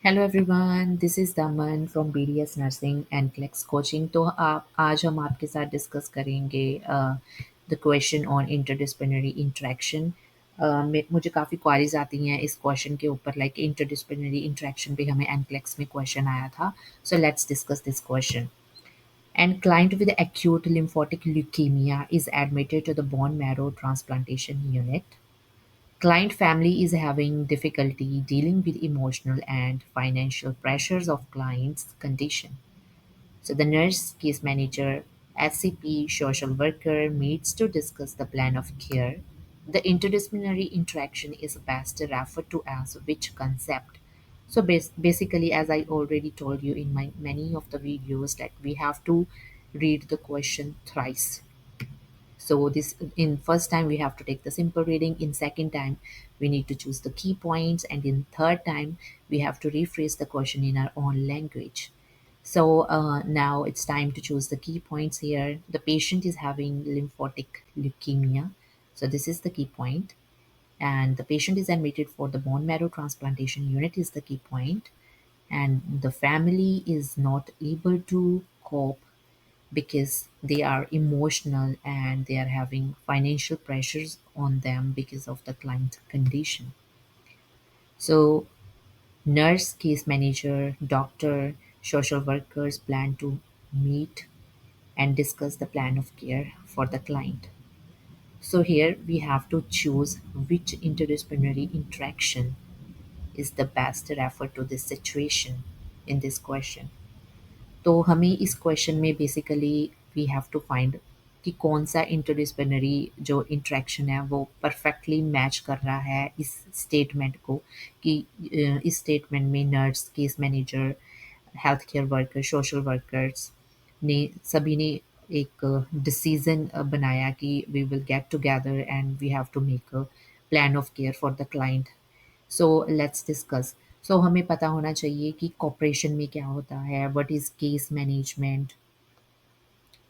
Hello everyone, this is Daman from BDS nursing and क्लेक्स coaching. तो आप आज हम आपके साथ डिस्कस करेंगे the question on interdisciplinary interaction. मुझे काफ़ी क्वारीज आती हैं इस क्वेश्चन के ऊपर, लाइक इंटरडिसिप्लिनरी इंटरेक्शन पे हमें एनक्लेक्स में क्वेश्चन आया था। सो let's discuss this question. And client with acute lymphatic leukemia is admitted to the bone marrow transplantation unit. Client family is having difficulty dealing with emotional and financial pressures of client's condition. So the nurse, case manager, SCP, social worker meets to discuss the plan of care. The interdisciplinary interaction is best referred to as which concept. So basically, as I already told you in my many of the videos, that we have to read the question thrice. So this in first time we have to take the simple reading, in second time we need to choose the key points, and in third time we have to rephrase the question in our own language. So now it's time to choose the key points here. The patient is having lymphatic leukemia, so this is the key point. And the patient is admitted for the bone marrow transplantation unit is the key point. And the family is not able to cope because they are emotional and they are having financial pressures on them because of the client condition. So, nurse, case manager, doctor, social workers plan to meet and discuss the plan of care for the client. So, here we have to choose which interdisciplinary interaction is the best referred to this situation in this question. तो हमें इस question में basically we have to find कि कौन सा interdisciplinary जो interaction है वो परफेक्टली मैच कर रहा है इस स्टेटमेंट को, कि इस स्टेटमेंट में nurse, case manager, health care worker, social workers ने सभी ने एक डिसीजन बनाया कि we will get together and we have to make a plan of care for the client. So let's discuss. So हमें पता होना चाहिए कि कॉपरेशन में क्या होता है, what is case management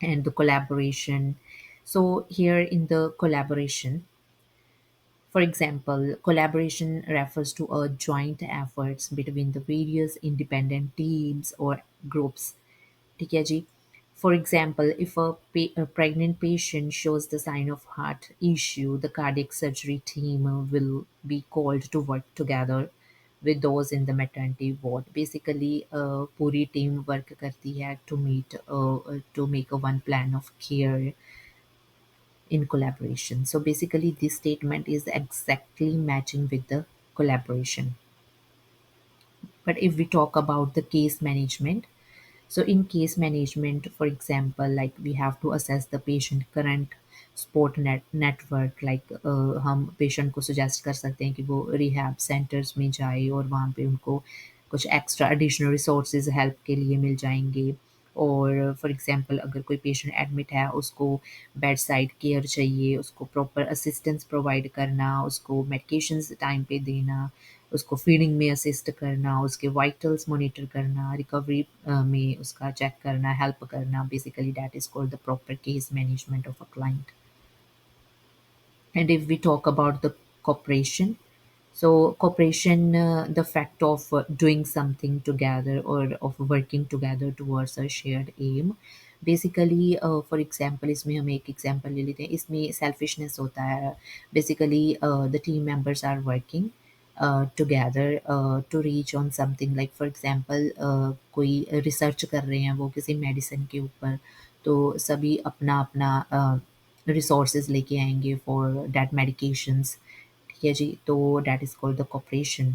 and the collaboration. So here in the collaboration, for example, collaboration refers to a joint efforts between the various independent teams or groups. ठीक है जी. For example, if a pregnant patient shows the sign of heart issue, the cardiac surgery team will be called to work together with those in the maternity ward. Basically, पूरी team work करती है to make a one plan of care in collaboration. So basically, this statement is exactly matching with the collaboration. But if we talk about the case management, so in case management, for example, like we have to assess the patient current sport network, like हम patient को suggest कर सकते हैं कि वो rehab centres में जाए और वहाँ पे उनको कुछ एक्स्ट्रा एडिशनल रिसोर्सेज हेल्प के लिए मिल जाएंगे। और फॉर एग्जांपल अगर कोई पेशेंट एडमिट है, उसको बेड साइड केयर चाहिए, उसको प्रॉपर असिस्टेंस प्रोवाइड करना, उसको मेडिकेशंस टाइम पे देना, उसको फीडिंग में असिस्ट करना, उसके वाइटल्स मॉनिटर करना, रिकवरी में उसका चेक करना, हेल्प करना, basically that is called the proper case management of a client. And if we talk about the cooperation, so cooperation, the fact of doing something together or of working together towards a shared aim. Basically for example इसमें हम एक example ले लेते हैं, इसमें selfishness होता है। Basically the team members are working together to reach on something, like for example कोई रिसर्च कर रहे हैं वो किसी मेडिसिन के ऊपर, तो सभी अपना अपना रिसोर्सेज लेके आएंगे फॉर दैट मेडिकेशंस। ठीक है जी, तो that is called the cooperation.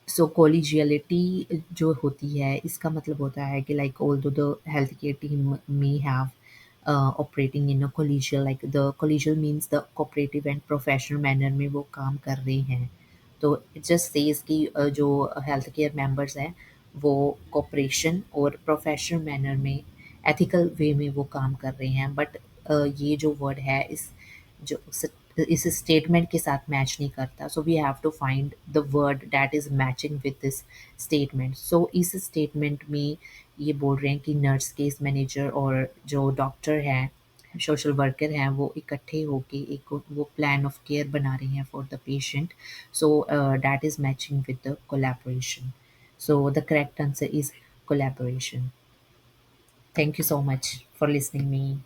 So collegiality जो होती है, इसका मतलब होता है कि like although the health care team may have operating in a collegial, like the collegial means the cooperative and professional manner में वो काम कर रहे हैं। तो इट जस्ट सेज कि जो हेल्थ केयर मेंबर्स हैं वो कोऑपरेशन और प्रोफेशनल मैनर में, एथिकल वे में वो काम कर रहे हैं। बट ये जो वर्ड है जो इस स्टेटमेंट के साथ मैच नहीं करता, so we have to find the word that is matching with this statement. So इस स्टेटमेंट में ये बोल रहे हैं कि नर्स, केस मैनेजर और जो डॉक्टर हैं सोशल वर्कर हैं वो इकट्ठे होके एक वो प्लान ऑफ केयर बना रहे हैं for the patient. So that is matching with the collaboration. So the correct answer is collaboration. Thank you so much for listening me.